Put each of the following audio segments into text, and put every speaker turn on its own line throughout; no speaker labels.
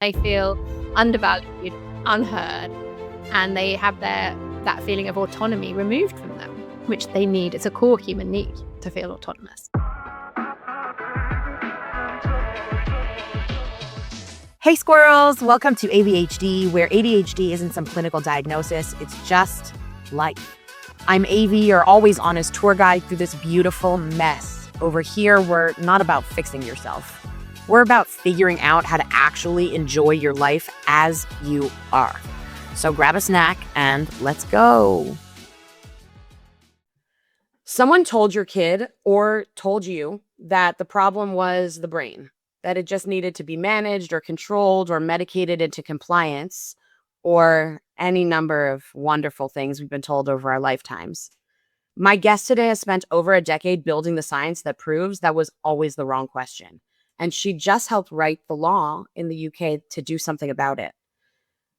They feel undervalued, unheard, and they have that feeling of autonomy removed from them, which they need. It's a core human need to feel autonomous.
Hey squirrels, welcome to ADHD, where ADHD isn't some clinical diagnosis, it's just life. I'm AV, your always honest tour guide through this beautiful mess. Over here, we're not about fixing yourself. We're about figuring out how to actually enjoy your life as you are. So grab a snack and let's go. Someone told your kid or told you that the problem was the brain, that it just needed to be managed or controlled or medicated into compliance, or any number of wonderful things we've been told over our lifetimes. My guest today has spent over a decade building the science that proves that was always the wrong question. And she just helped write the law in the UK to do something about it.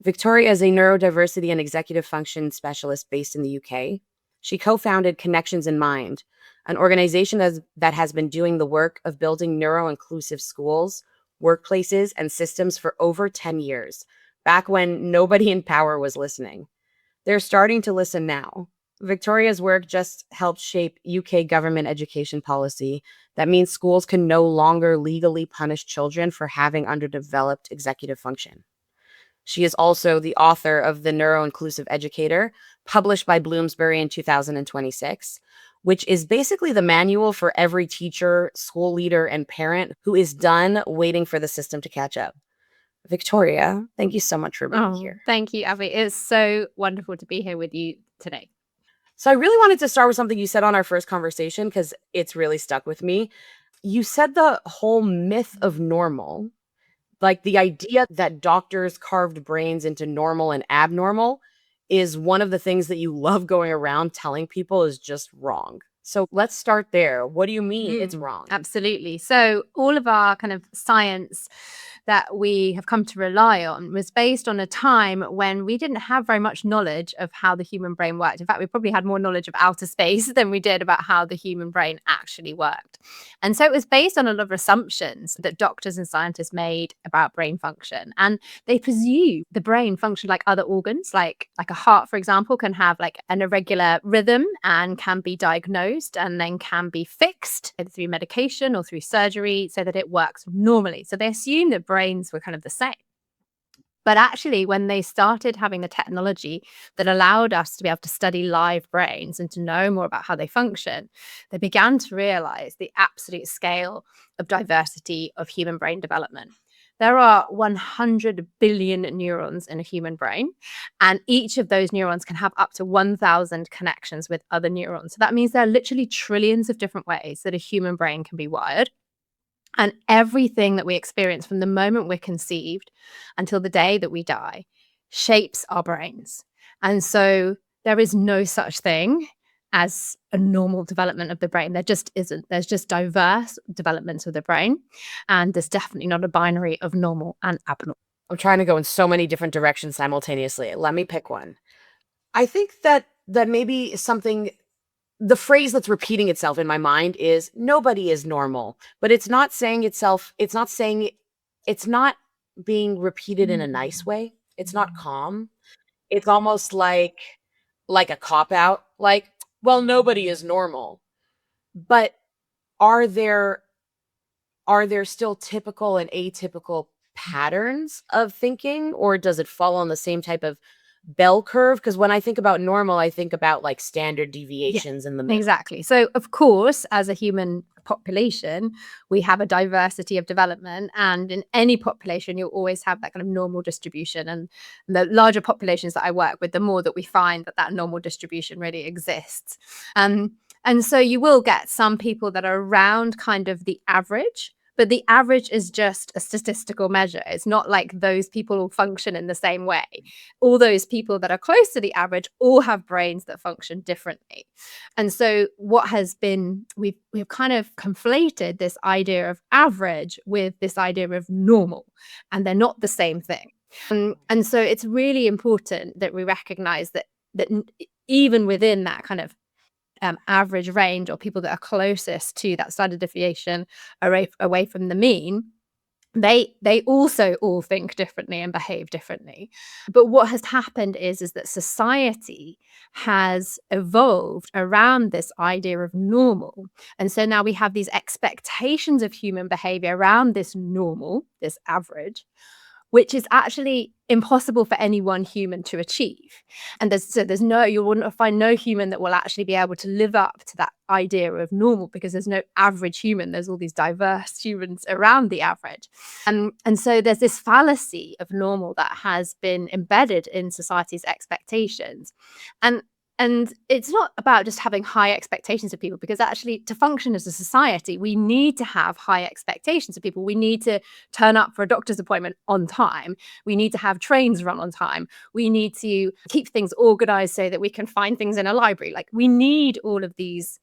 Victoria is a neurodiversity and executive function specialist based in the UK. She co-founded Connections in Mind, an organization that has been doing the work of building neuroinclusive schools, workplaces, and systems for over 10 years, back when nobody in power was listening. They're starting to listen now. Victoria's work just helped shape UK government education policy that means schools can no longer legally punish children for having underdeveloped executive function. She is also the author of the Neuroinclusive Educator, published by Bloomsbury in 2026, which is basically the manual for every teacher, school leader, and parent who is done waiting for the system to catch up. Victoria, thank you so much for being here.
Thank you, Abby. It's so wonderful to be here with you today.
So I really wanted to start with something you said on our first conversation because it's really stuck with me. You said the whole myth of normal, like the idea that doctors carved brains into normal and abnormal, is one of the things that you love going around telling people is just wrong. So let's start there. What do you mean it's wrong?
Absolutely. So all of our kind of science that we have come to rely on was based on a time when we didn't have very much knowledge of how the human brain worked. In fact, we probably had more knowledge of outer space than we did about how the human brain actually worked. And so it was based on a lot of assumptions that doctors and scientists made about brain function. And they presumed the brain functioned like other organs, like a heart, for example, can have like an irregular rhythm and can be diagnosed and then can be fixed either through medication or through surgery so that it works normally. So they assumed that brains were kind of the same. But actually, when they started having the technology that allowed us to be able to study live brains and to know more about how they function, they began to realize the absolute scale of diversity of human brain development. There are 100 billion neurons in a human brain, and each of those neurons can have up to 1,000 connections with other neurons. So that means there are literally trillions of different ways that a human brain can be wired. And everything that we experience from the moment we're conceived until the day that we die shapes our brains. And so there is no such thing as a normal development of the brain. There just isn't. There's just diverse developments of the brain. And there's definitely not a binary of normal and abnormal.
I'm trying to go in so many different directions simultaneously. Let me pick one. I think that maybe something, the phrase that's repeating itself in my mind is nobody is normal, but it's not being repeated in a nice way. It's not calm. It's almost like a cop out, like, well, nobody is normal. But are there still typical and atypical patterns of thinking, or does it fall on the same type of bell curve? Because when I think about normal, I think about like standard deviations in the middle.
Exactly. So of course, as a human population, we have a diversity of development, and in any population you'll always have that kind of normal distribution. And the larger populations that I work with, the more that we find that normal distribution really exists. And so you will get some people that are around kind of the average, but the average is just a statistical measure. It's not like those people all function in the same way. All those people that are close to the average all have brains that function differently. And so what has been, we've kind of conflated this idea of average with this idea of normal, and they're not the same thing. And so it's really important that we recognize that even within that kind of average range, or people that are closest to that standard deviation away from the mean, they also all think differently and behave differently. But what has happened is that society has evolved around this idea of normal. And so now we have these expectations of human behavior around this normal, this average, which is actually impossible for any one human to achieve. And you will find no human that will actually be able to live up to that idea of normal, because there's no average human. There's all these diverse humans around the average. And so there's this fallacy of normal that has been embedded in society's expectations. And and it's not about just having high expectations of people, because actually, to function as a society, we need to have high expectations of people. We need to turn up for a doctor's appointment on time. We need to have trains run on time. We need to keep things organized so that we can find things in a library. Like, we need all of these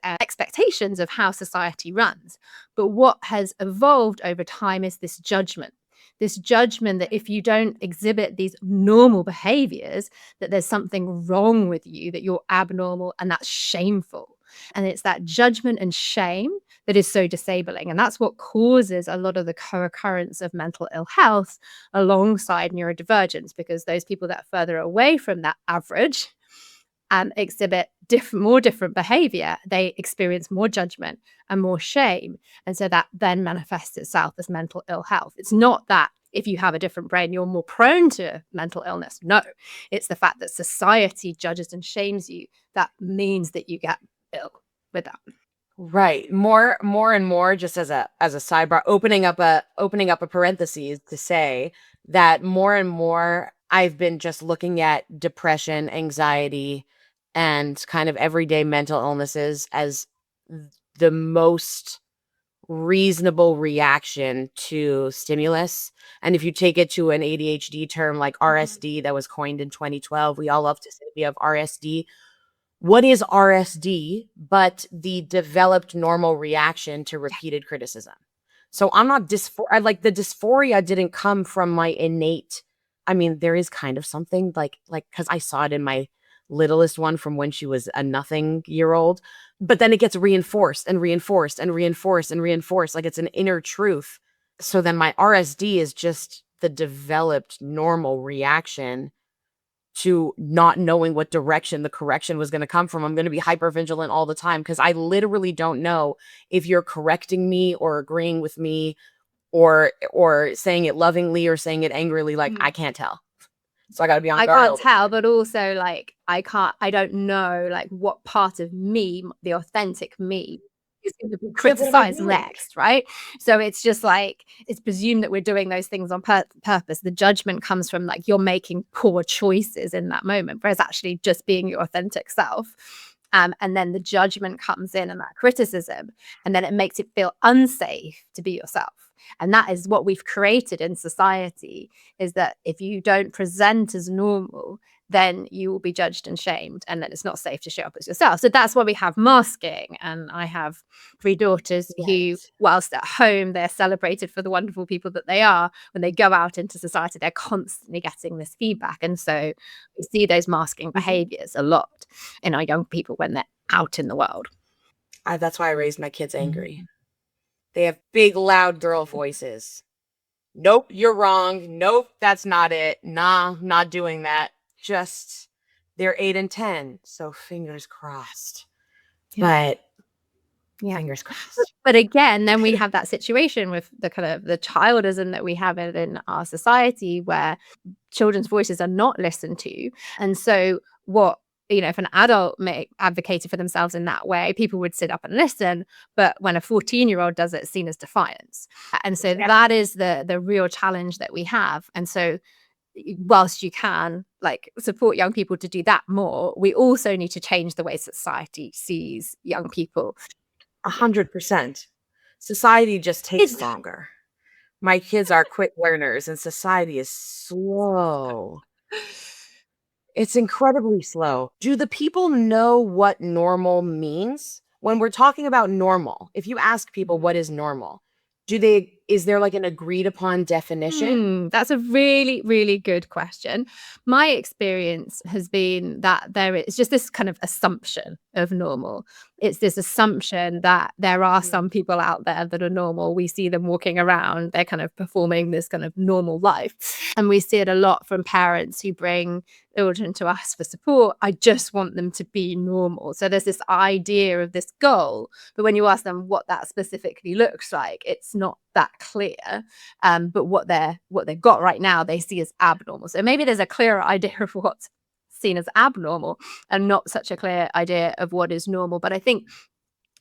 expectations of how society runs. But what has evolved over time is this judgment that if you don't exhibit these normal behaviors, that there's something wrong with you, that you're abnormal, and that's shameful. And it's that judgment and shame that is so disabling. And that's what causes a lot of the co-occurrence of mental ill health alongside neurodivergence, because those people that are further away from that average exhibit more different behavior, they experience more judgment and more shame. And so that then manifests itself as mental ill health. It's not that if you have a different brain, you're more prone to mental illness. No, it's the fact that society judges and shames you that means that you get ill with that.
Right. More and more, just as a sidebar, opening up a parentheses to say that more and more I've been just looking at depression, anxiety, and kind of everyday mental illnesses as the most reasonable reaction to stimulus. And if you take it to an ADHD term like RSD that was coined in 2012, we all love to say we have RSD. What is RSD but the developed normal reaction to repeated criticism? So I'm not the dysphoria didn't come from my innate. I mean, there is kind of something like because I saw it in my littlest one from when she was a nothing-year-old, but then it gets reinforced and reinforced and reinforced and reinforced, like it's an inner truth. So then my RSD is just the developed normal reaction to not knowing what direction the correction was going to come from. I'm going to be hypervigilant all the time because I literally don't know if you're correcting me or agreeing with me or saying it lovingly or saying it angrily. Like, I can't tell. So I got to be on guard.
I can't tell, but also like I don't know like what part of me, the authentic me, is going to be criticized next, right? So it's just like it's presumed that we're doing those things on purpose. The judgment comes from like you're making poor choices in that moment, whereas actually just being your authentic self. And then the judgment comes in and that criticism, and then it makes it feel unsafe to be yourself. And that is what we've created in society, is that if you don't present as normal, then you will be judged and shamed, and then it's not safe to show up as yourself. So that's why we have masking. And I have 3 daughters who, whilst at home, they're celebrated for the wonderful people that they are. When they go out into society, they're constantly getting this feedback. And so we see those masking behaviors a lot in our young people when they're out in the world.
That's why I raised my kids angry. They have big, loud girl voices. Nope, you're wrong. Nope, that's not it. Nah, not doing that. Just, they're 8 and 10, so fingers crossed. But fingers crossed.
But again, then we have that situation with the kind of the childism that we have in our society, where children's voices are not listened to. And so what, if an adult advocated for themselves in that way, people would sit up and listen. But when a 14-year-old does it, it's seen as defiance. And so that is the real challenge that we have. And so whilst you can like support young people to do that more, we also need to change the way society sees young people.
100%. Society just takes longer. My kids are quick learners and society is slow. It's incredibly slow. Do the people know what normal means? When we're talking about normal, if you ask people what is normal, is there like an agreed upon definition?
That's a really, really good question. My experience has been that there is just this kind of assumption of normal. It's this assumption that there are some people out there that are normal. We see them walking around, they're kind of performing this kind of normal life. And we see it a lot from parents who bring children to us for support. I just want them to be normal. So there's this idea of this goal, but when you ask them what that specifically looks like, it's not that clear. But what they've got right now, they see as abnormal. So maybe there's a clearer idea of what's seen as abnormal and not such a clear idea of what is normal. But I think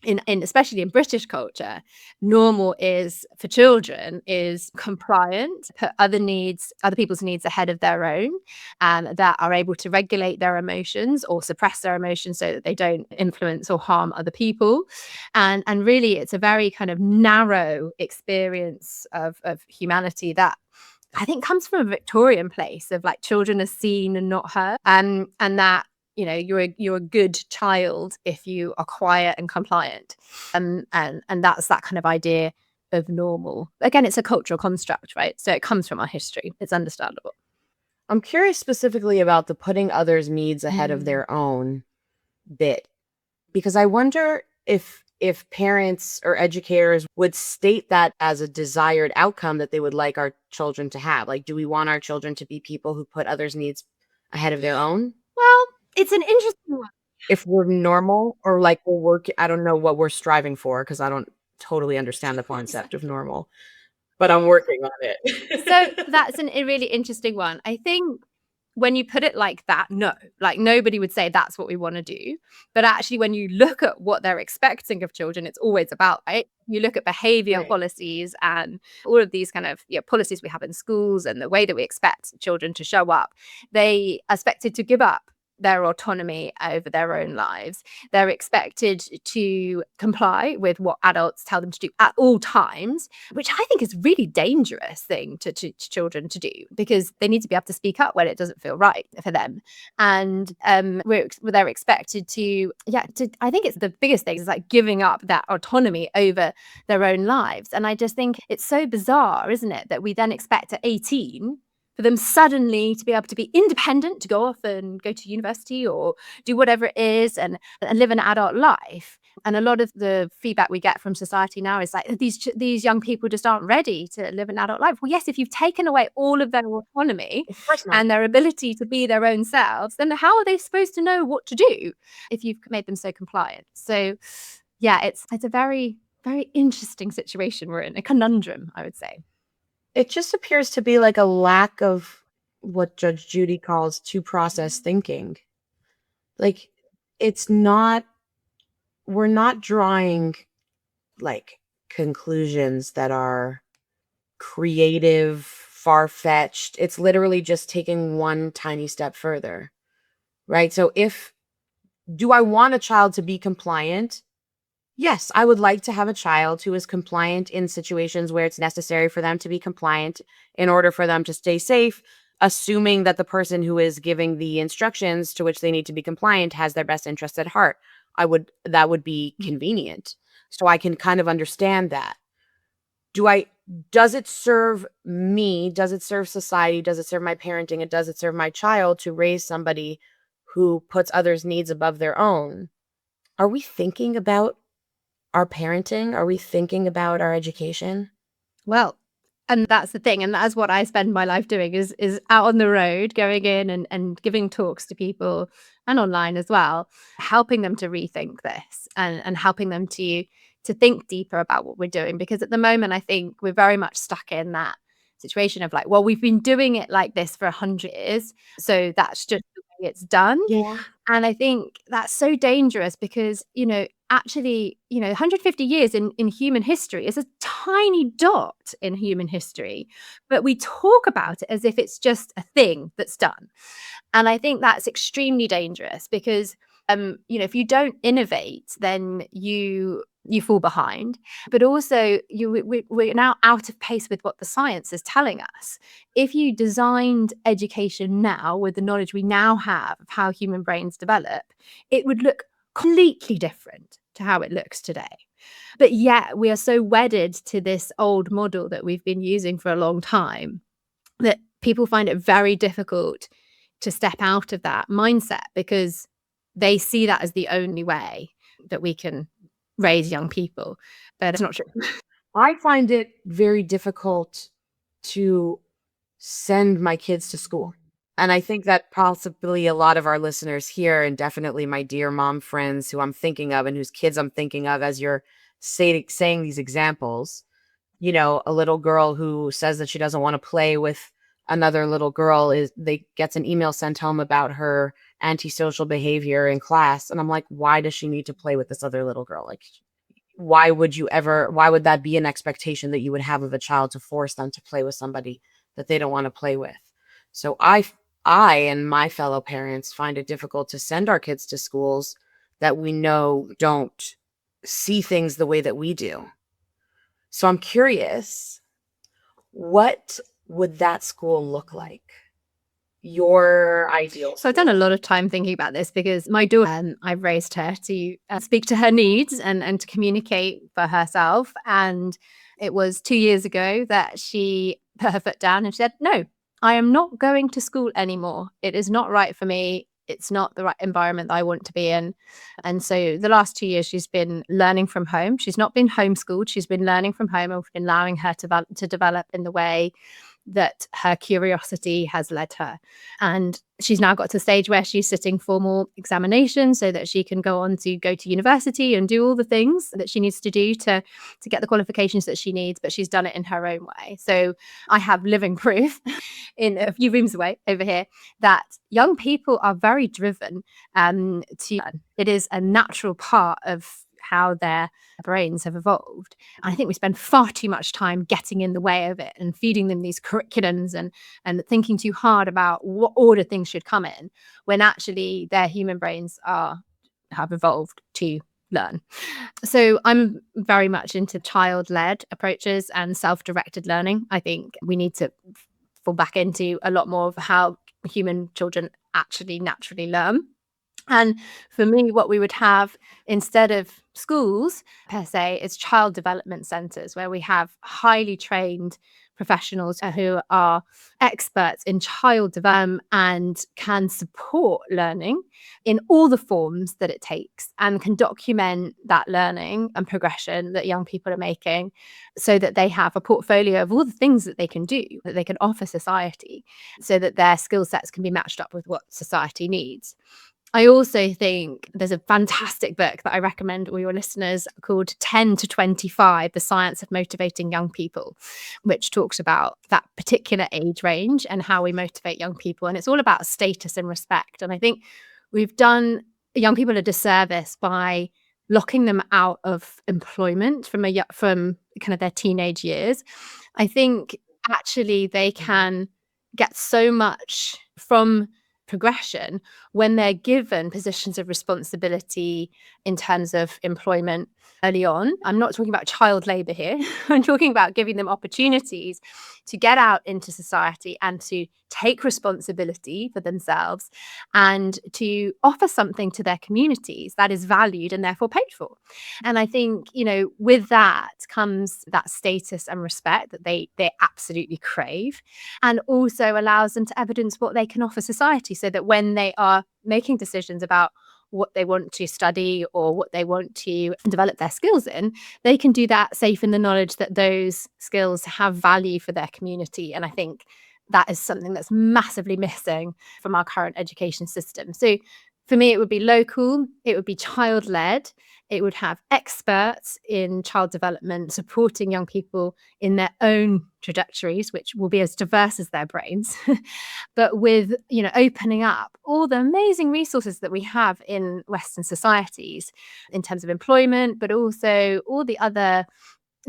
in especially in British culture, normal is for children is compliant, put other people's needs ahead of their own, and that are able to regulate their emotions or suppress their emotions so that they don't influence or harm other people. And really it's a very kind of narrow experience of humanity that I think comes from a Victorian place of like children are seen and not heard. And that you're a good child if you are quiet and compliant, and that's that kind of idea of normal. Again, it's a cultural construct, right? So it comes from our history. It's understandable.
I'm curious specifically about the putting others' needs ahead of their own bit, because I wonder if parents or educators would state that as a desired outcome that they would like our children to have. Like, do we want our children to be people who put others' needs ahead of their own?
Well, it's an interesting one.
If we're normal, or like we're working, I don't know what we're striving for because I don't totally understand the concept of normal, but I'm working on it.
So that's a really interesting one. I think when you put it like that, no, like nobody would say that's what we want to do. But actually, when you look at what they're expecting of children, it's always about, right? You look at behavior
Right.
policies and all of these kind of policies we have in schools and the way that we expect children to show up. They are expected to give up their autonomy over their own lives. They're expected to comply with what adults tell them to do at all times, which I think is a really dangerous thing to children to do, because they need to be able to speak up when it doesn't feel right for them. And they're expected to, I think it's the biggest thing is like giving up that autonomy over their own lives. And I just think it's so bizarre, isn't it, that we then expect at 18 for them suddenly to be able to be independent, to go off and go to university or do whatever it is and live an adult life. And a lot of the feedback we get from society now is like these young people just aren't ready to live an adult life. Well, yes, if you've taken away all of their autonomy
Of course not.
and their ability to be their own selves, then how are they supposed to know what to do if you've made them so compliant? So yeah, it's a very, very interesting situation we're in, a conundrum, I would say.
It just appears to be like a lack of what Judge Judy calls two-process thinking. Like, we're not drawing like conclusions that are creative, far-fetched. It's literally just taking one tiny step further, right? So do I want a child to be compliant? Yes, I would like to have a child who is compliant in situations where it's necessary for them to be compliant in order for them to stay safe, assuming that the person who is giving the instructions to which they need to be compliant has their best interests at heart. That would be convenient. So I can kind of understand that. Does it serve me? Does it serve society? Does it serve my parenting? And does it serve my child to raise somebody who puts others' needs above their own? Are we thinking about our parenting? Are we thinking about our education?
Well, and that's the thing. And that's what I spend my life doing is out on the road, going in and giving talks to people and online as well, helping them to rethink this and helping them to think deeper about what we're doing. Because at the moment, I think we're very much stuck in that situation of like, well, we've been doing it like this for 100 years. So that's just the way it's done.
Yeah.
And I think that's so dangerous because, actually, 150 years in human history is a tiny dot in human history, but we talk about it as if it's just a thing that's done. And I think that's extremely dangerous because, if you don't innovate, then you fall behind. But also, we're now out of pace with what the science is telling us. If you designed education now with the knowledge we now have of how human brains develop, it would look completely different to how it looks today. But yet we are so wedded to this old model that we've been using for a long time that people find it very difficult to step out of that mindset because they see that as the only way that we can raise young people. But it's not true.
I find it very difficult to send my kids to school. And I think that possibly a lot of our listeners here, and definitely my dear mom friends who I'm thinking of and whose kids I'm thinking of as you're saying these examples, a little girl who says that she doesn't want to play with another little girl gets an email sent home about her antisocial behavior in class. And I'm like, why does she need to play with this other little girl? Like, why would that be an expectation that you would have of a child to force them to play with somebody that they don't want to play with? So I and my fellow parents find it difficult to send our kids to schools that we know don't see things the way that we do. So I'm curious, what would that school look like? Your ideal.
So I've done a lot of time thinking about this because my daughter, I've raised her to speak to her needs and to communicate for herself. And it was 2 years ago that she put her foot down and she said, no, I am not going to school anymore. It is not right for me. It's not the right environment that I want to be in. And so the last 2 years, she's been learning from home. She's not been homeschooled. She's been learning from home, and we've been allowing her to develop in the way that her curiosity has led her. And she's now got to the stage where she's sitting formal examinations so that she can go to university and do all the things that she needs to do to get the qualifications that she needs, but she's done it in her own way. So I have living proof in a few rooms away over here that young people are very driven to learn. It is a natural part of how their brains have evolved. And I think we spend far too much time getting in the way of it and feeding them these curriculums and thinking too hard about what order things should come in, when actually their human brains have evolved to learn. So I'm very much into child-led approaches and self-directed learning. I think we need to fall back into a lot more of how human children actually naturally learn. And for me, what we would have instead of schools per se is child development centres, where we have highly trained professionals who are experts in child development and can support learning in all the forms that it takes and can document that learning and progression that young people are making so that they have a portfolio of all the things that they can do, that they can offer society, so that their skill sets can be matched up with what society needs. I also think there's a fantastic book that I recommend all your listeners called 10 to 25, The Science of Motivating Young People, which talks about that particular age range and how we motivate young people. And it's all about status and respect. And I think we've done young people a disservice by locking them out of employment from kind of their teenage years. I think actually they can get so much from progression when they're given positions of responsibility in terms of employment early on. I'm not talking about child labour here. I'm talking about giving them opportunities to get out into society and to take responsibility for themselves and to offer something to their communities that is valued and therefore paid for. And I think, with that comes that status and respect that they absolutely crave, and also allows them to evidence what they can offer society, so that when they are making decisions about what they want to study or what they want to develop their skills in, they can do that safe in the knowledge that those skills have value for their community. And I think that is something that's massively missing from our current education system. So for me, it would be local, it would be child-led, it would have experts in child development supporting young people in their own trajectories, which will be as diverse as their brains, but with, opening up all the amazing resources that we have in Western societies in terms of employment, but also all the other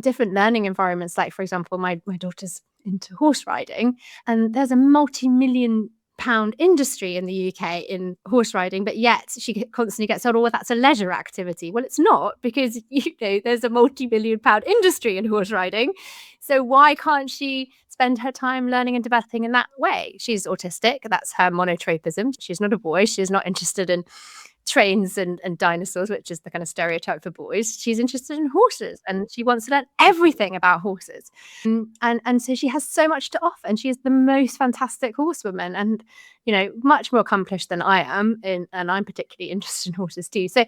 different learning environments. Like, for example, my daughter's into horse riding, and there's a multi-million pound industry in the UK in horse riding, but yet she constantly gets told, oh, well, that's a leisure activity. Well, it's not, because there's a multi-million pound industry in horse riding. So why can't she spend her time learning and developing in that way? She's autistic. That's her monotropism. She's not a boy. She's not interested in trains and dinosaurs, which is the kind of stereotype for boys. She's interested in horses and she wants to learn everything about horses. And so she has so much to offer, and she is the most fantastic horsewoman, and much more accomplished than I am, and I'm particularly interested in horses too. So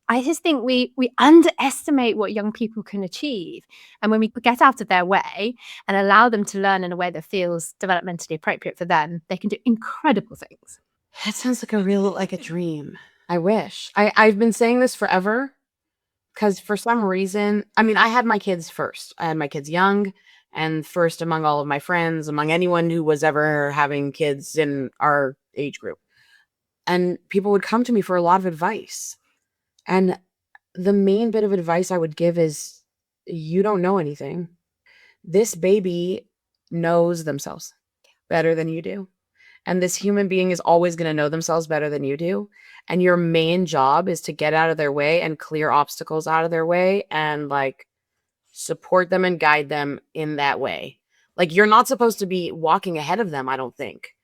I just think we underestimate what young people can achieve, and when we get out of their way and allow them to learn in a way that feels developmentally appropriate for them, they can do incredible things.
That sounds like a dream. I wish. I've been saying this forever because for some reason, I mean, I had my kids first. I had my kids young and first among all of my friends, among anyone who was ever having kids in our age group. And people would come to me for a lot of advice. And the main bit of advice I would give is, you don't know anything. This baby knows themselves better than you do. And this human being is always going to know themselves better than you do. And your main job is to get out of their way and clear obstacles out of their way and like support them and guide them in that way. Like, you're not supposed to be walking ahead of them, I don't think,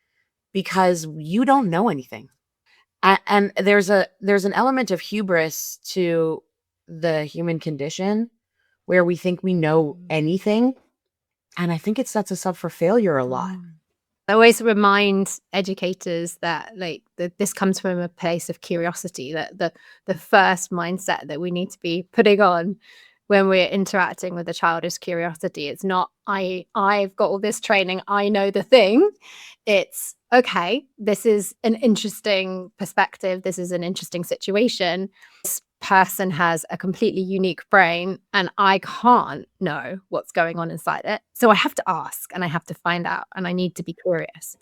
because you don't know anything. And there's an element of hubris to the human condition where we think we know anything. And I think it sets us up for failure a lot.
I always remind educators that this comes from a place of curiosity, that the first mindset that we need to be putting on when we're interacting with a child is curiosity. It's not, I've got all this training, I know the thing. It's, okay, this is an interesting perspective. This is an interesting situation. This person has a completely unique brain and I can't know what's going on inside it. So I have to ask and I have to find out and I need to be curious.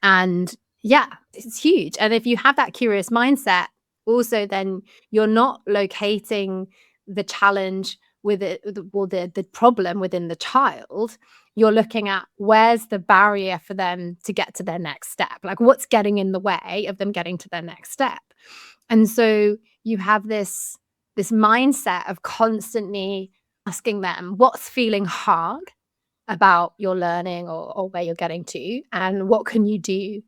And yeah, it's huge. And if you have that curious mindset, also then you're not locating the challenge with it, the problem within the child. You're looking at where's the barrier for them to get to their next step, like what's getting in the way of them getting to their next step. And so you have this mindset of constantly asking them what's feeling hard about your learning or where you're getting to, and what can you do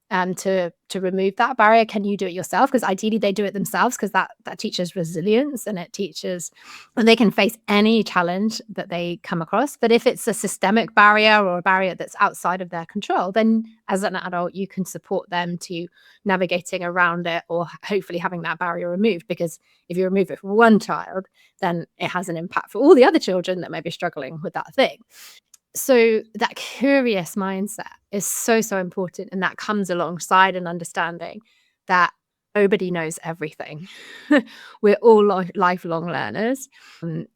to remove that barrier. Can you do it yourself? Because ideally they do it themselves, because that teaches resilience, and it teaches and they can face any challenge that they come across. But if it's a systemic barrier or a barrier that's outside of their control, then as an adult you can support them to navigating around it, or hopefully having that barrier removed, because if you remove it for one child, then it has an impact for all the other children that may be struggling with that thing. So that curious mindset is so, so important. And that comes alongside an understanding that nobody knows everything. We're all lifelong learners.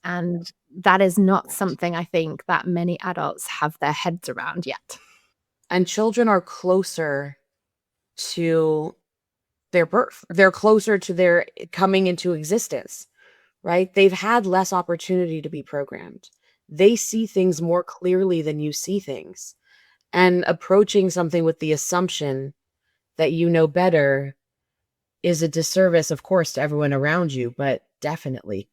And that is not something I think that many adults have their heads around yet.
And children are closer to their birth. They're closer to their coming into existence, right? They've had less opportunity to be programmed. They see things more clearly than you see things. And approaching something with the assumption that you know better is a disservice, of course, to everyone around you, but definitely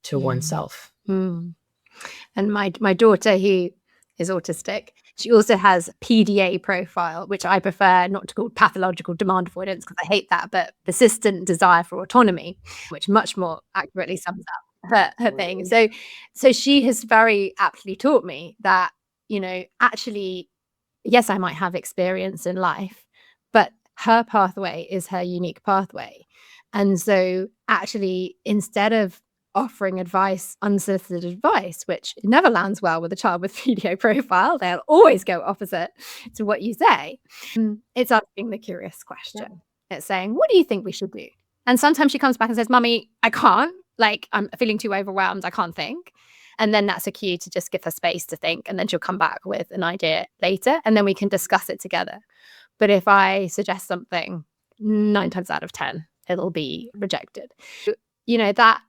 to oneself.
And my daughter, who is autistic, she also has PDA profile, which I prefer not to call pathological demand avoidance, because I hate that, but persistent desire for autonomy, which much more accurately sums up her thing. So she has very aptly taught me that, actually, yes, I might have experience in life, but her pathway is her unique pathway. And so actually, instead of offering advice, unsolicited advice, which never lands well with a child with PDA profile, they'll always go opposite to what you say. It's asking the curious question. Yeah. It's saying, what do you think we should do? And sometimes she comes back and says, Mummy, I can't. Like, I'm feeling too overwhelmed. I can't think. And then that's a cue to just give her space to think. And then she'll come back with an idea later, and then we can discuss it together. But if I suggest something, 9 times out of 10, it'll be rejected. That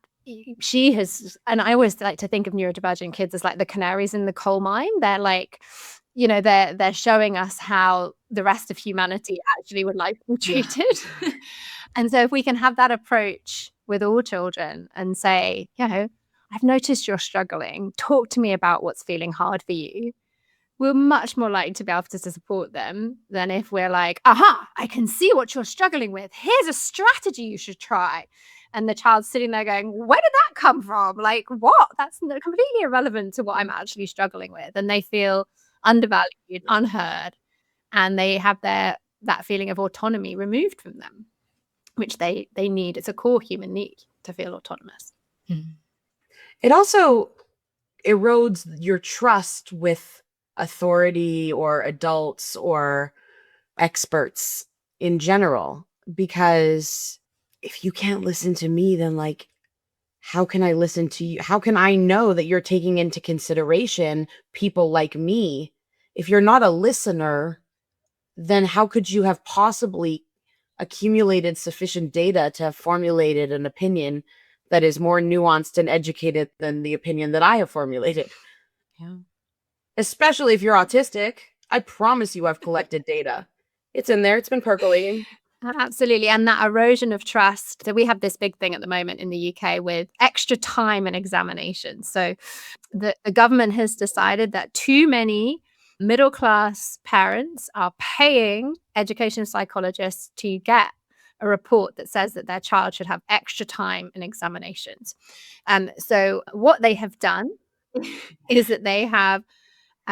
she has, and I always like to think of neurodivergent kids as like the canaries in the coal mine. They're like, they're showing us how the rest of humanity actually would like to be treated. And so if we can have that approach with all children and say, I've noticed you're struggling. Talk to me about what's feeling hard for you. we're much more likely to be able to support them than if we're like, aha, I can see what you're struggling with. Here's a strategy you should try. And the child's sitting there going, where did that come from? Like, what? That's completely irrelevant to what I'm actually struggling with. And they feel undervalued, unheard, and they have that feeling of autonomy removed from them, which they need. It's a core human need to feel autonomous.
It also erodes your trust with authority or adults or experts in general, because if you can't listen to me, then like, how can I listen to you? How can I know that you're taking into consideration people like me? If you're not a listener, then how could you have possibly accumulated sufficient data to have formulated an opinion that is more nuanced and educated than the opinion that I have formulated?
Yeah.
Especially if you're autistic. I promise you I've collected data. It's in there. It's been percolating.
Absolutely. And that erosion of trust. So we have this big thing at the moment in the UK with extra time and examinations. So the government has decided that too many middle-class parents are paying education psychologists to get a report that says that their child should have extra time in examinations. So what they have done is that they have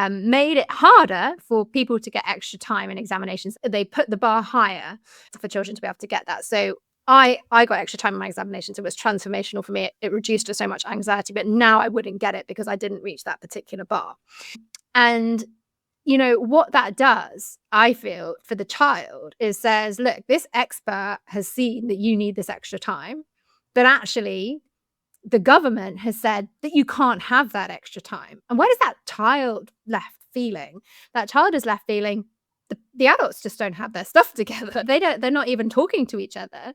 made it harder for people to get extra time in examinations. They put the bar higher for children to be able to get that. So I got extra time in my examinations. It was transformational for me. It reduced so much anxiety, but now I wouldn't get it because I didn't reach that particular bar. And what that does, I feel, for the child is says, look, this expert has seen that you need this extra time, but actually the government has said that you can't have that extra time. And where does that child left feeling? That child is left feeling the adults just don't have their stuff together. They're not even talking to each other.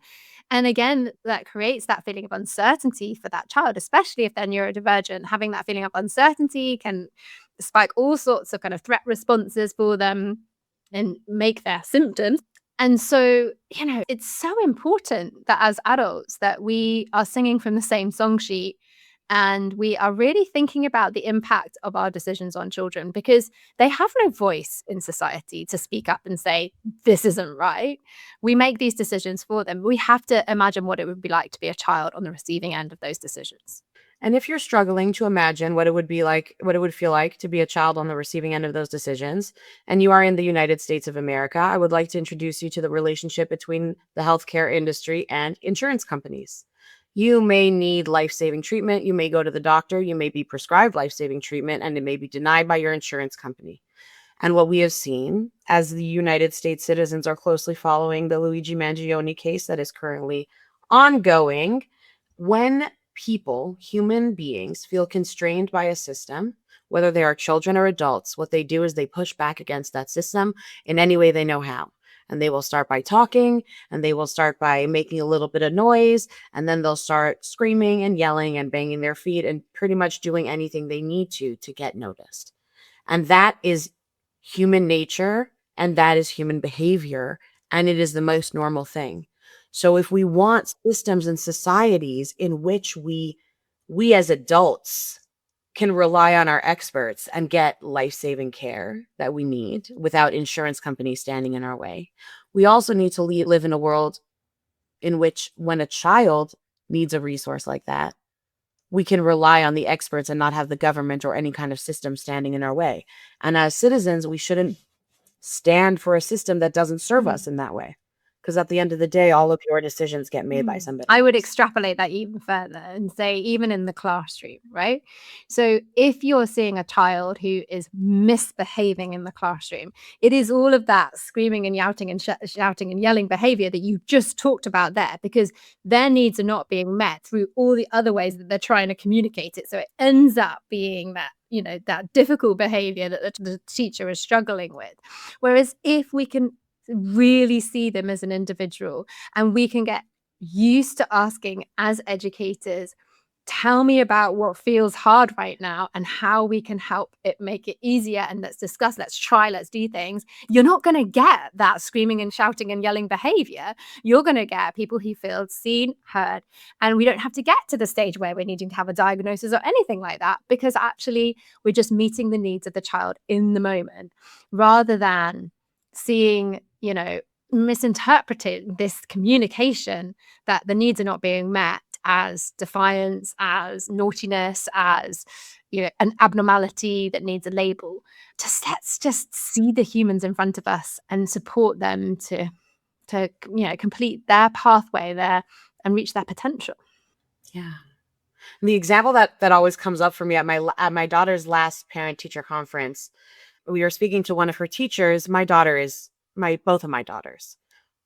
And again, that creates that feeling of uncertainty for that child, especially if they're neurodivergent. Having that feeling of uncertainty can spike all sorts of kind of threat responses for them and make their symptoms. And so, it's so important that as adults that we are singing from the same song sheet and we are really thinking about the impact of our decisions on children, because they have no voice in society to speak up and say, this isn't right. We make these decisions for them. We have to imagine what it would be like to be a child on the receiving end of those decisions.
And if you're struggling to imagine what it would be like, what it would feel like to be a child on the receiving end of those decisions, and you are in the United States of America, I would like to introduce you to the relationship between the healthcare industry and insurance companies. You may need life-saving treatment. You may go to the doctor. You may be prescribed life-saving treatment, and it may be denied by your insurance company. And what we have seen as the United States citizens are closely following the Luigi Mangione case that is currently ongoing, when people, human beings, feel constrained by a system, whether they are children or adults, what they do is they push back against that system in any way they know how. And they will start by talking, and they will start by making a little bit of noise, and then they'll start screaming and yelling and banging their feet and pretty much doing anything they need to get noticed. And that is human nature, and that is human behavior, and it is the most normal thing. So if we want systems and societies in which we as adults can rely on our experts and get life-saving care that we need without insurance companies standing in our way, we also need to live in a world in which when a child needs a resource like that, we can rely on the experts and not have the government or any kind of system standing in our way. And as citizens, we shouldn't stand for a system that doesn't serve us in that way. Because at the end of the day, all of your decisions get made by somebody
I would
else.
extrapolate that even further and say, even in the classroom, right? So if you're seeing a child who is misbehaving in the classroom, it is all of that screaming and shouting and yelling behavior that you just talked about there, because their needs are not being met through all the other ways that they're trying to communicate it. So it ends up being that, that difficult behavior that the teacher is struggling with. Whereas if we can really see them as an individual and we can get used to asking as educators, tell me about what feels hard right now and how we can help it make it easier. And let's discuss, let's try, let's do things. You're not going to get that screaming and shouting and yelling behavior. You're going to get people who feel seen, heard. And we don't have to get to the stage where we're needing to have a diagnosis or anything like that, because actually we're just meeting the needs of the child in the moment, rather than seeing, misinterpreting this communication that the needs are not being met as defiance, as naughtiness, as an abnormality that needs a label. Let's just see the humans in front of us and support them to complete their pathway there and reach their potential.
Yeah. And the example that always comes up for me at my daughter's last parent teacher conference, we were speaking to one of her teachers. Both of my daughters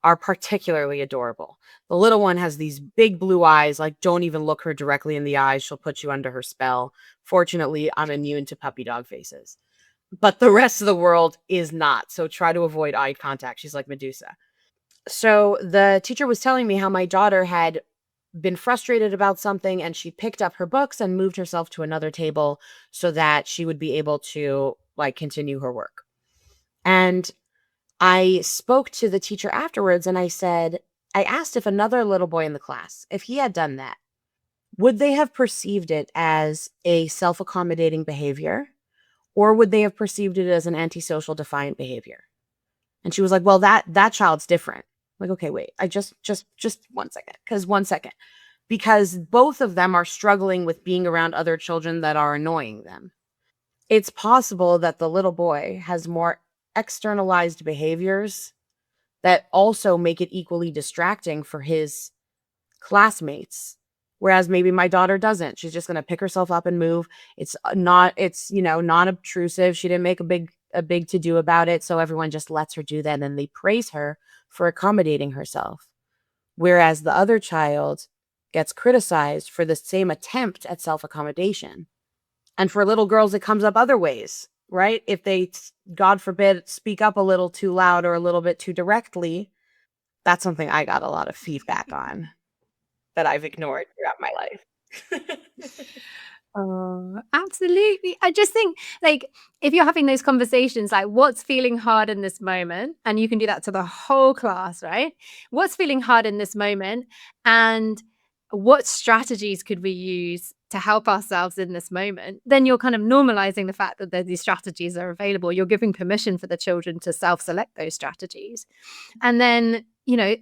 are particularly adorable. The little one has these big blue eyes, like, don't even look her directly in the eyes. She'll put you under her spell. Fortunately, I'm immune to puppy dog faces. But the rest of the world is not. So try to avoid eye contact. She's like Medusa. So the teacher was telling me how my daughter had been frustrated about something, and she picked up her books and moved herself to another table so that she would be able to continue her work. And I spoke to the teacher afterwards, and I asked if another little boy in the class, if he had done that, would they have perceived it as a self-accommodating behavior, or would they have perceived it as an antisocial defiant behavior? And she was like, well, that child's different. I'm like, okay, wait, I just 1 second. Because both of them are struggling with being around other children that are annoying them. It's possible that the little boy has more externalized behaviors that also make it equally distracting for his classmates, whereas maybe my daughter doesn't. She's just going to pick herself up and move. It's non-obtrusive. She didn't make a big to do about it, so everyone just lets her do that, and they praise her for accommodating herself. Whereas the other child gets criticized for the same attempt at self-accommodation. And for little girls, it comes up other ways, right? If they, God forbid, speak up a little too loud or a little bit too directly, that's something I got a lot of feedback on that I've ignored throughout my life.
Oh, absolutely. I just think, if you're having those conversations, what's feeling hard in this moment? And you can do that to the whole class, right? What's feeling hard in this moment? And what strategies could we use to help ourselves in this moment? Then you're kind of normalizing the fact that these strategies are available. You're giving permission for the children to self-select those strategies. And then,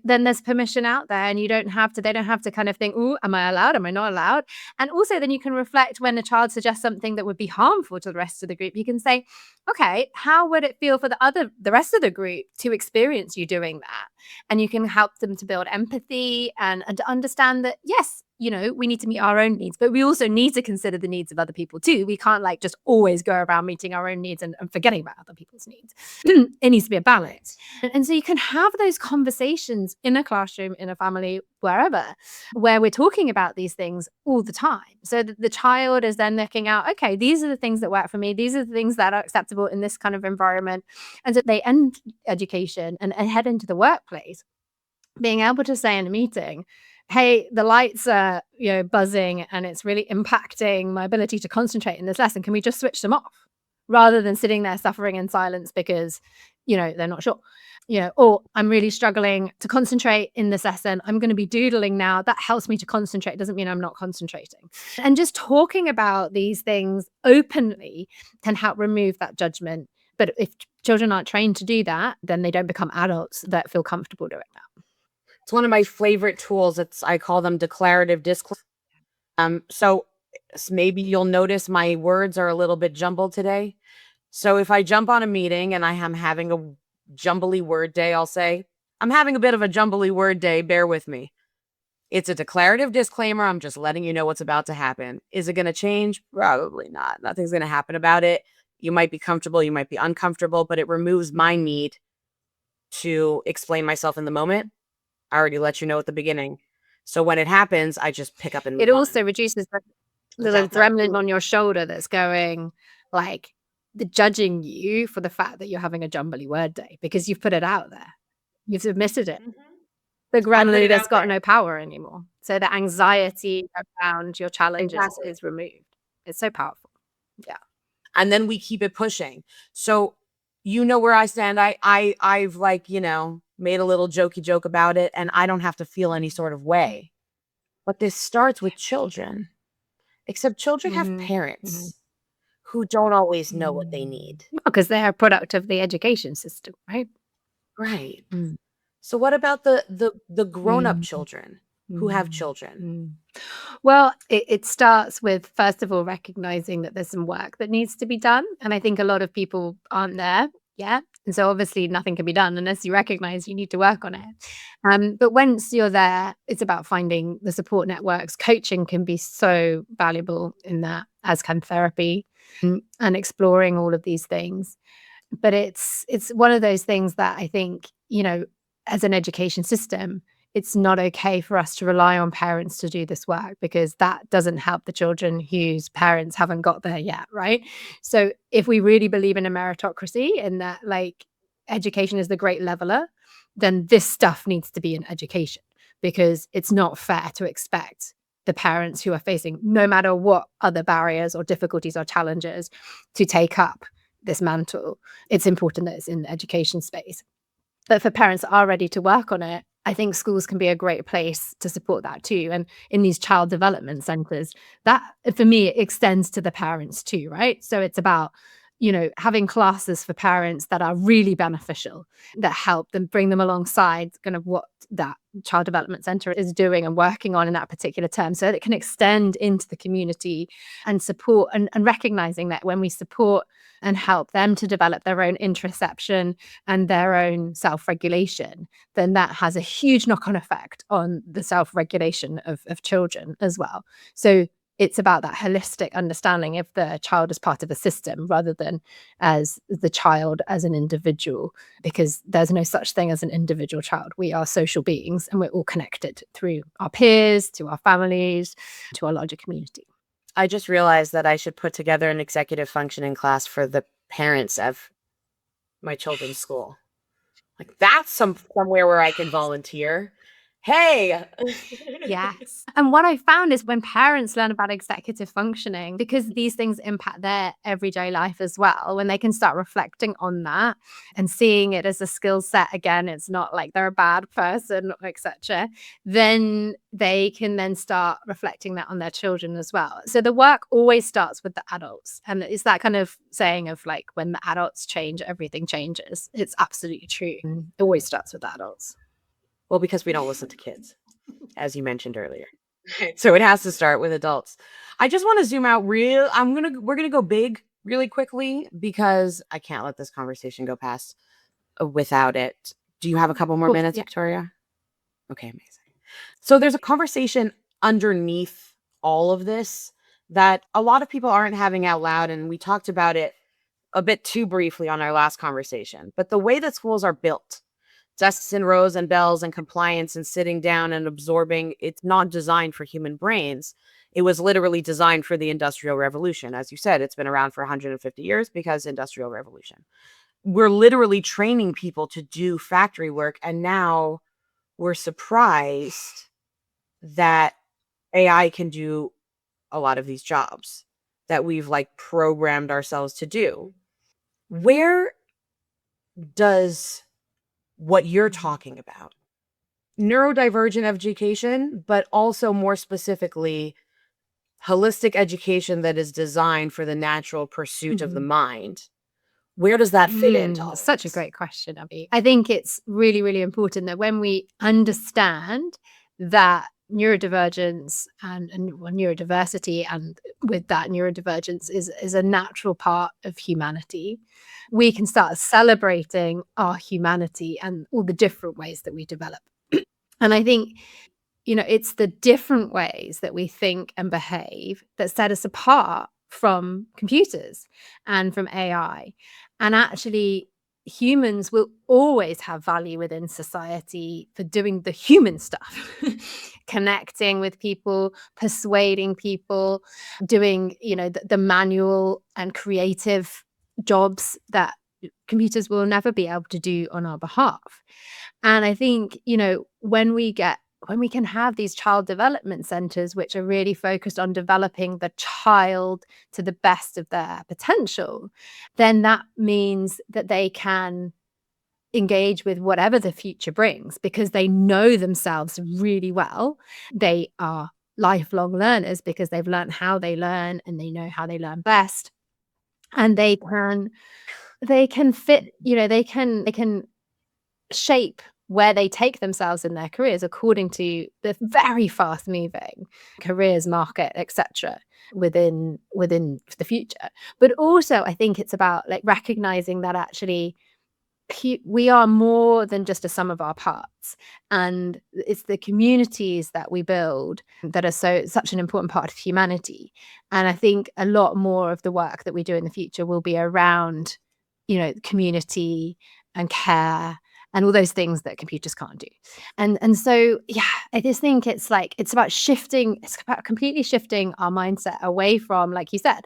then there's permission out there, and they don't have to kind of think, oh, am I allowed? Am I not allowed? And also then you can reflect when a child suggests something that would be harmful to the rest of the group. You can say, okay, how would it feel for the rest of the group to experience you doing that? And you can help them to build empathy and to understand that, yes, we need to meet our own needs, but we also need to consider the needs of other people too. We can't just always go around meeting our own needs and forgetting about other people's needs. It needs to be a balance. And so you can have those conversations in a classroom, in a family, wherever, where we're talking about these things all the time. So that the child is then looking out, okay, these are the things that work for me. These are the things that are acceptable in this kind of environment. And so they end education and head into the workplace, being able to say in a meeting, hey, the lights are, buzzing, and it's really impacting my ability to concentrate in this lesson. Can we just switch them off? Rather than sitting there suffering in silence because, they're not sure. Or I'm really struggling to concentrate in this lesson. I'm going to be doodling now. That helps me to concentrate. Doesn't mean I'm not concentrating. And just talking about these things openly can help remove that judgment. But if children aren't trained to do that, then they don't become adults that feel comfortable doing that.
It's one of my favorite tools. I call them declarative disclaimers. So maybe you'll notice my words are a little bit jumbled today. So if I jump on a meeting and I am having a jumbly word day, I'll say, I'm having a bit of a jumbly word day. Bear with me. It's a declarative disclaimer. I'm just letting you know what's about to happen. Is it going to change? Probably not. Nothing's going to happen about it. You might be comfortable. You might be uncomfortable, but it removes my need to explain myself in the moment. I already let you know at the beginning. So when it happens, I just pick up and move
It also
on.
reduces the little gremlin on your shoulder that's going the judging you for the fact that you're having a jumbly word day, because you've put it out there. You've submitted it.
Mhm.
The
I put
granule
it
that's
out
got
there.
no power anymore. So the anxiety around your challenges
Exactly.
is removed. It's so powerful. Yeah.
And then we keep it pushing. So you know where I stand. I've like, made a little jokey joke about it, and I don't have to feel any sort of way. But this starts with children. Except children have
Mhm. Mhm.
parents who don't always know what they need.
Because they're a product of the education system, right?
Right.
Mm.
So what about the grown-up
Mm.
children who have
Mm.
children?
Mm. Well, it starts with, first of all, recognizing that there's some work that needs to be done. And I think a lot of people aren't there yet. And so obviously nothing can be done unless you recognize you need to work on it. But once you're there, it's about finding the support networks. Coaching can be so valuable in that, as can therapy, and exploring all of these things. But it's one of those things that I think, as an education system, it's not okay for us to rely on parents to do this work, because that doesn't help the children whose parents haven't got there yet, right? So if we really believe in a meritocracy and that, like, education is the great leveler, then this stuff needs to be in education, because it's not fair to expect the parents who are facing no matter what other barriers or difficulties or challenges to take up this mantle. It's important that it's in the education space. But for parents that are ready to work on it, I think schools can be a great place to support that too. And in these child development centers, that for me, it extends to the parents too, right? So it's about, having classes for parents that are really beneficial, that help them, bring them alongside kind of what that child development center is doing and working on in that particular term, so that it can extend into the community and support, and recognizing that when we support and help them to develop their own interoception and their own self-regulation, then that has a huge knock-on effect on the self-regulation of children as well. So it's about that holistic understanding of the child as part of a system rather than as the child as an individual, because there's no such thing as an individual child. We are social beings, and we're all connected through our peers, to our families, to our larger community.
I just realized that I should put together an executive functioning class for the parents of my children's school. Like, that's somewhere where I can volunteer. Hey.
Yes. And what I found is when parents learn about executive functioning, because these things impact their everyday life as well, when they can start reflecting on that and seeing it as a skill set again, it's not like they're a bad person, etc., then they can then start reflecting that on their children as well. So the work always starts with the adults. And it's that kind of saying of, like, when the adults change, everything changes. It's absolutely true. It always starts with the adults.
Well, because we don't listen to kids, as you mentioned earlier. So it has to start with adults. I just want to zoom out we're going to go big really quickly, because I can't let this conversation go past without it. Do you have a couple more
Cool.
minutes,
Yeah.
Victoria? Okay, amazing. So there's a conversation underneath all of this that a lot of people aren't having out loud, and we talked about it a bit too briefly on our last conversation. But the way that schools are built, desks and rows and bells and compliance and sitting down and absorbing, it's not designed for human brains. It was literally designed for the Industrial Revolution. As you said, it's been around for 150 years because Industrial Revolution. We're literally training people to do factory work, and now we're surprised that AI can do a lot of these jobs that we've like programmed ourselves to do. Where does what you're talking about, neurodivergent education, but also more specifically, holistic education that is designed for the natural pursuit of the mind, where does that fit into all of
Such a
this?
great question, Abby. I think it's really, really important that when we understand that neurodivergence and well, neurodiversity, and with that neurodivergence is a natural part of humanity, we can start celebrating our humanity and all the different ways that we develop. And I think, it's the different ways that we think and behave that set us apart from computers and from AI. And actually, humans will always have value within society for doing the human stuff, connecting with people, persuading people, doing, the manual and creative jobs that computers will never be able to do on our behalf. And I think, when we can have these child development centers, which are really focused on developing the child to the best of their potential, then that means that they can engage with whatever the future brings because they know themselves really well. They are lifelong learners because they've learned how they learn and they know how they learn best. And they can fit, they can shape where they take themselves in their careers according to the very fast moving careers market, etc., within the future. But also I think it's about like recognizing that actually we are more than just a sum of our parts, and it's the communities that we build that are such an important part of humanity. And I think a lot more of the work that we do in the future will be around community and care and all those things that computers can't do. And so yeah, I just think it's about completely shifting our mindset away from, like you said,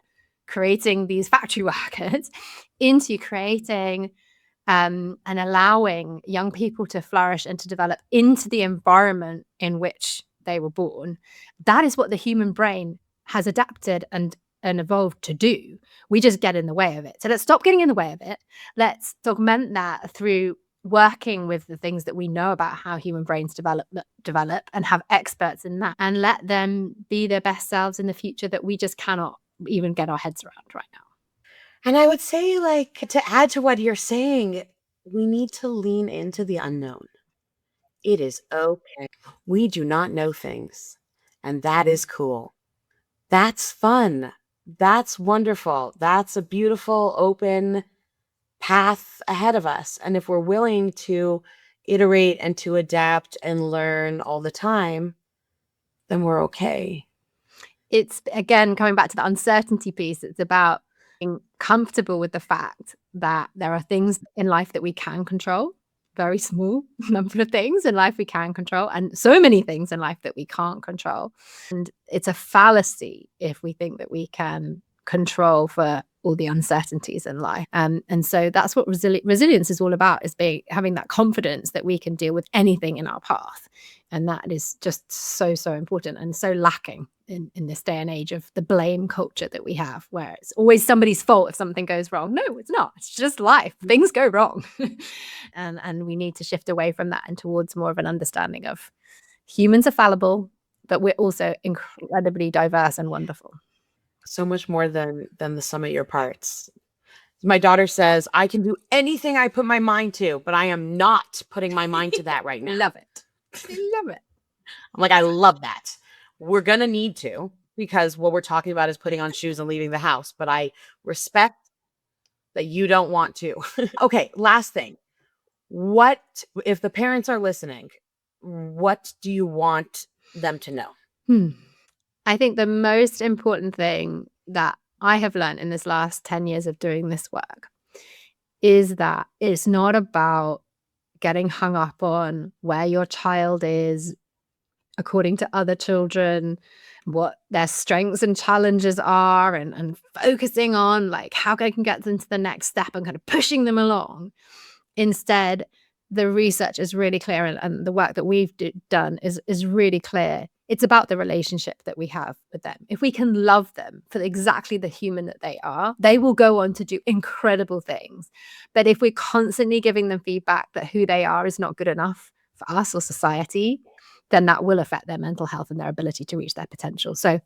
creating these factory workers into creating and allowing young people to flourish and to develop into the environment in which they were born. That is what the human brain has adapted and evolved to do. We just get in the way of it. So let's stop getting in the way of it. Let's augment that through working with the things that we know about how human brains develop and have experts in that, and let them be their best selves in the future that we just cannot even get our heads around right now.
And I would say, like, to add to what you're saying, we need to lean into the unknown. It is okay. We do not know things, and that is cool. That's fun. That's wonderful. That's a beautiful, open path ahead of us. And if we're willing to iterate and to adapt and learn all the time, then we're okay.
It's, again, coming back to the uncertainty piece, it's about being comfortable with the fact that there are things in life that we can control, very small number of things in life we can control, and so many things in life that we can't control. And it's a fallacy if we think that we can control for all the uncertainties in life. And so that's what resilience is all about, is having that confidence that we can deal with anything in our path. And that is just so, so important and so lacking in this day and age of the blame culture that we have, where it's always somebody's fault if something goes wrong. No, it's not. It's just life. Things go wrong. and we need to shift away from that and towards more of an understanding of humans are fallible, but we're also incredibly diverse and wonderful.
So much more than the sum of your parts. My daughter says, I can do anything I put my mind to, but I am not putting my mind to that right now.
Love it. I love it.
I'm like, I love that. We're going to need to, because what we're talking about is putting on shoes and leaving the house. But I respect that you don't want to. Okay, last thing. What, if the parents are listening, what do you want them to know?
I think the most important thing that I have learned in this last 10 years of doing this work is that it's not about getting hung up on where your child is according to other children, what their strengths and challenges are, and focusing on like how I can get them to the next step and kind of pushing them along. Instead, the research is really clear, and the work that we've done is really clear. It's about the relationship that we have with them. If we can love them for exactly the human that they are, they will go on to do incredible things. But if we're constantly giving them feedback that who they are is not good enough for us or society, then that will affect their mental health and their ability to reach their potential. So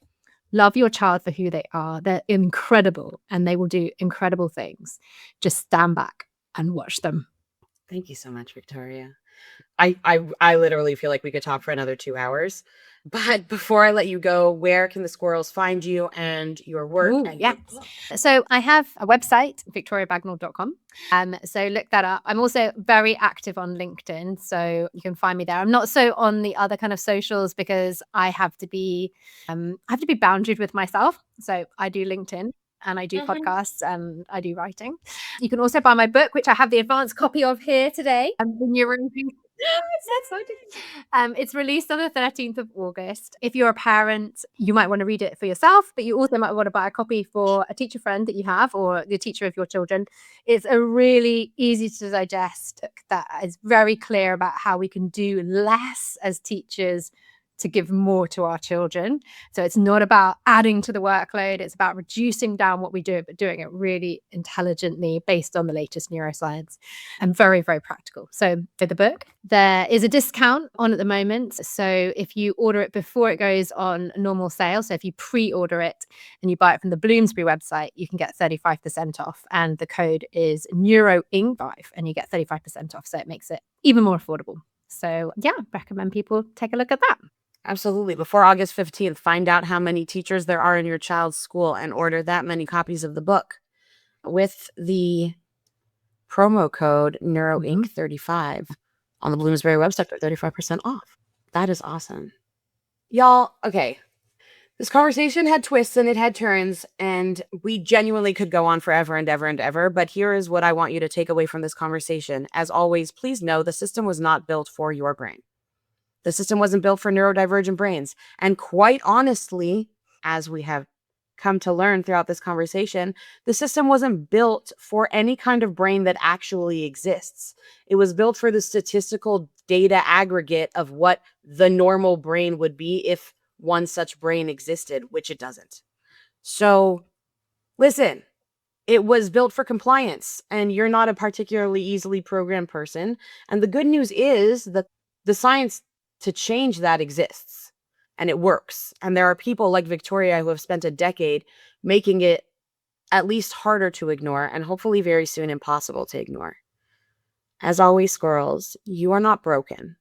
love your child for who they are. They're incredible and they will do incredible things. Just stand back and watch them.
Thank you so much, Victoria. I literally feel like we could talk for another 2 hours. But before I let you go, where can the squirrels find you and your work?
Ooh,
and
yeah. So I have a website, victoriabagnall.com. So look that up. I'm also very active on LinkedIn, so you can find me there. I'm not so on the other kind of socials because I have to be boundaried with myself. So I do LinkedIn and I do podcasts and I do writing. You can also buy my book, which I have the advanced copy of here today. The So exciting. It's released on the 13th of August. If you're a parent, you might want to read it for yourself, but you also might want to buy a copy for a teacher friend that you have or the teacher of your children. It's a really easy to digest book that is very clear about how we can do less as teachers to give more to our children. So it's not about adding to the workload, it's about reducing down what we do, but doing it really intelligently based on the latest neuroscience and very, very practical. So for the book, there is a discount on at the moment. So if you order it before it goes on normal sale, so if you pre-order it and you buy it from the Bloomsbury website, you can get 35% off. And the code is Neuroinclusive and you get 35% off. So it makes it even more affordable. So yeah, recommend people take a look at that.
Absolutely. Before August 15th, find out how many teachers there are in your child's school and order that many copies of the book with the promo code NeuroInc35 on the Bloomsbury website for 35% off. That is awesome. Y'all, okay. This conversation had twists and it had turns, and we genuinely could go on forever and ever and ever, but here is what I want you to take away from this conversation. As always, please know the system was not built for your brain. The system wasn't built for neurodivergent brains. And quite honestly, as we have come to learn throughout this conversation, the system wasn't built for any kind of brain that actually exists. It was built for the statistical data aggregate of what the normal brain would be if one such brain existed, which it doesn't. So listen, it was built for compliance, and you're not a particularly easily programmed person. And the good news is that the science to change that exists, and it works. And there are people like Victoria who have spent a decade making it at least harder to ignore, and hopefully very soon impossible to ignore. As always, squirrels, you are not broken.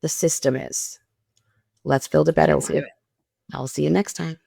The system is. Let's build a better one. I'll see you next time.